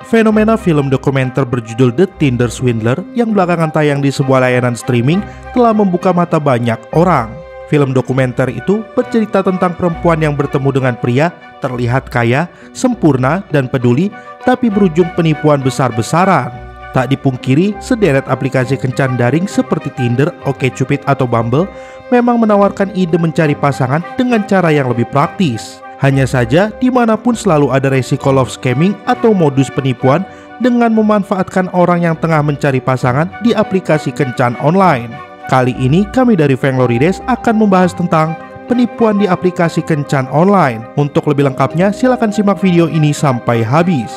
Fenomena film dokumenter berjudul The Tinder Swindler yang belakangan tayang di sebuah layanan streaming telah membuka mata banyak orang. Film dokumenter itu bercerita tentang perempuan yang bertemu dengan pria terlihat kaya, sempurna, dan peduli, tapi berujung penipuan besar-besaran. Tak dipungkiri, sederet aplikasi kencan daring seperti Tinder, OkCupid, atau Bumble memang menawarkan ide mencari pasangan dengan cara yang lebih praktis. Hanya saja, dimanapun selalu ada resiko love scamming atau modus penipuan dengan memanfaatkan orang yang tengah mencari pasangan di aplikasi kencan online. Kali ini kami dari Fanglorides akan membahas tentang penipuan di aplikasi kencan online. Untuk lebih lengkapnya, silakan simak video ini sampai habis.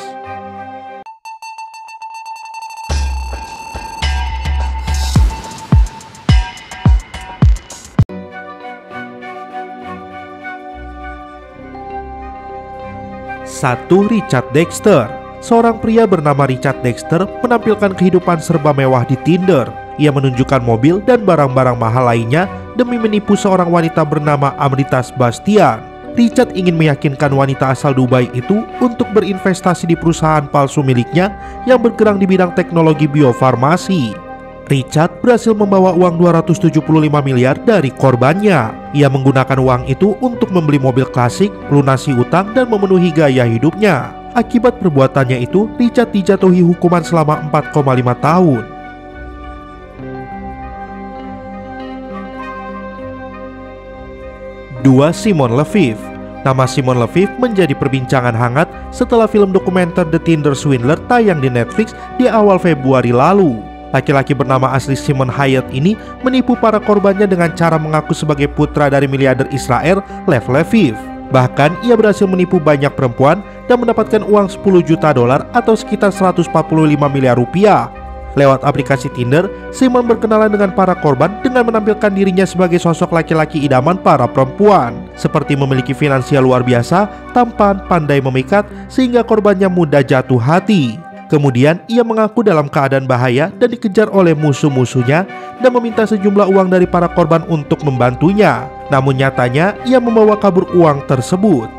Satu, Richard Dexter. Seorang pria bernama Richard Dexter menampilkan kehidupan serba mewah di Tinder. Ia menunjukkan mobil dan barang-barang mahal lainnya demi menipu seorang wanita bernama Amrita Sebastian. Richard ingin meyakinkan wanita asal Dubai itu untuk berinvestasi di perusahaan palsu miliknya yang bergerak di bidang teknologi biofarmasi. Richard berhasil membawa uang 275 miliar dari korbannya. Ia menggunakan uang itu untuk membeli mobil klasik, melunasi utang, dan memenuhi gaya hidupnya. Akibat perbuatannya itu, Richard dijatuhi hukuman selama 4,5 tahun. 2. Simon Leviev. Nama Simon Leviev menjadi perbincangan hangat setelah film dokumenter The Tinder Swindler tayang di Netflix di awal Februari lalu. Laki-laki bernama asli Simon Hayat ini menipu para korbannya dengan cara mengaku sebagai putra dari miliarder Israel Lev Leviev. Bahkan ia berhasil menipu banyak perempuan dan mendapatkan uang 10 juta dolar atau sekitar 145 miliar rupiah. Lewat aplikasi Tinder, Simon berkenalan dengan para korban dengan menampilkan dirinya sebagai sosok laki-laki idaman para perempuan, seperti memiliki finansial luar biasa, tampan, pandai memikat, sehingga korbannya mudah jatuh hati. Kemudian ia mengaku dalam keadaan bahaya dan dikejar oleh musuh-musuhnya dan meminta sejumlah uang dari para korban untuk membantunya. Namun nyatanya ia membawa kabur uang tersebut.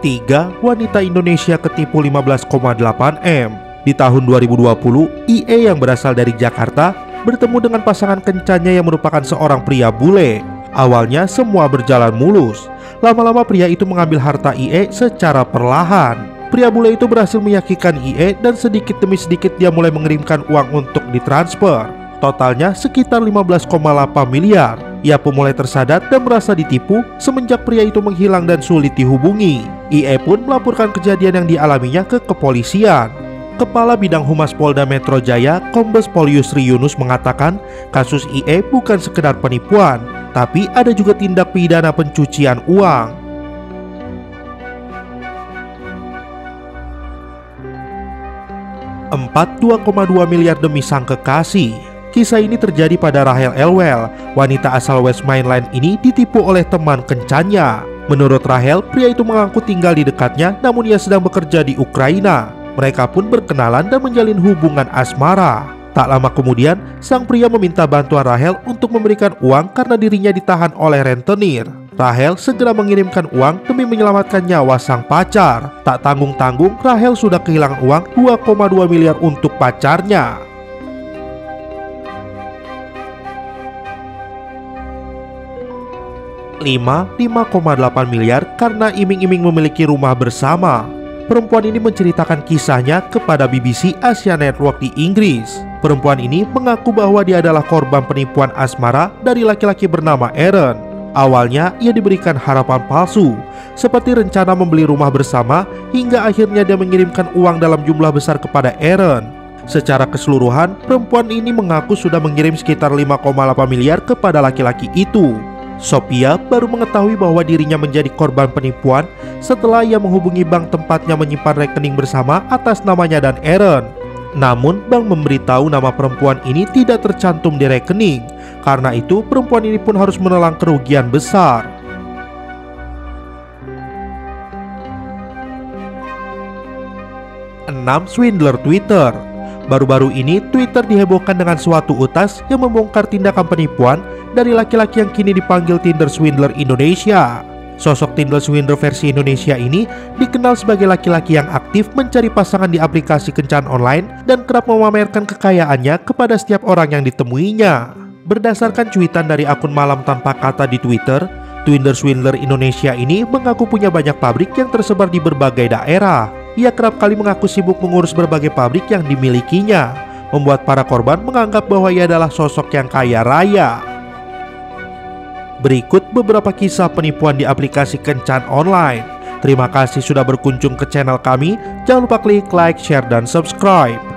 3. Wanita Indonesia ketipu 15,8 M. Di tahun 2020, IE yang berasal dari Jakarta bertemu dengan pasangan kencannya yang merupakan seorang pria bule. Awalnya semua berjalan mulus. Lama-lama pria itu mengambil harta IE secara perlahan. Pria bule itu berhasil meyakinkan IE dan sedikit demi sedikit dia mulai mengirimkan uang untuk ditransfer. Totalnya sekitar 15,8 miliar. Ia pun mulai tersadar dan merasa ditipu semenjak pria itu menghilang dan sulit dihubungi. IE pun melaporkan kejadian yang dialaminya ke kepolisian. Kepala Bidang Humas Polda Metro Jaya, Kombes Pol Yusri Yunus mengatakan kasus IE bukan sekedar penipuan, tapi ada juga tindak pidana pencucian uang. 4. 2,2 miliar demi sang kekasih. Kisah ini terjadi pada Rahel Elwell. Wanita asal West Mainland ini ditipu oleh teman kencannya. Menurut Rahel, pria itu mengaku tinggal di dekatnya, namun ia sedang bekerja di Ukraina. Mereka pun berkenalan dan menjalin hubungan asmara. Tak lama kemudian, sang pria meminta bantuan Rahel untuk memberikan uang karena dirinya ditahan oleh rentenir. Rahel segera mengirimkan uang demi menyelamatkan nyawa sang pacar. Tak tanggung-tanggung, Rahel sudah kehilangan uang 2,2 miliar untuk pacarnya. 5,8 miliar karena iming-iming memiliki rumah bersama. Perempuan ini menceritakan kisahnya kepada BBC Asia Network di Inggris. Perempuan ini mengaku bahwa dia adalah korban penipuan asmara dari laki-laki bernama Aaron. Awalnya ia diberikan harapan palsu, seperti rencana membeli rumah bersama, hingga akhirnya dia mengirimkan uang dalam jumlah besar kepada Aaron. Secara keseluruhan, perempuan ini mengaku sudah mengirim sekitar 5,8 miliar kepada laki-laki itu. Sophia baru mengetahui bahwa dirinya menjadi korban penipuan setelah ia menghubungi bank tempatnya menyimpan rekening bersama atas namanya dan Aaron. Namun bank memberitahu nama perempuan ini tidak tercantum di rekening. Karena itu perempuan ini pun harus menelan kerugian besar. 6. Swindler Twitter. Baru-baru ini Twitter dihebohkan dengan suatu utas yang membongkar tindakan penipuan dari laki-laki yang kini dipanggil Tinder Swindler Indonesia. Sosok Tinder Swindler versi Indonesia ini dikenal sebagai laki-laki yang aktif mencari pasangan di aplikasi kencan online dan kerap memamerkan kekayaannya kepada setiap orang yang ditemuinya. Berdasarkan cuitan dari akun Malam Tanpa Kata di Twitter, Tinder Swindler Indonesia ini mengaku punya banyak pabrik yang tersebar di berbagai daerah. Ia kerap kali mengaku sibuk mengurus berbagai pabrik yang dimilikinya, membuat para korban menganggap bahwa ia adalah sosok yang kaya raya. Berikut beberapa kisah penipuan di aplikasi kencan online. Terima kasih sudah berkunjung ke channel kami. Jangan lupa klik like, share, dan subscribe.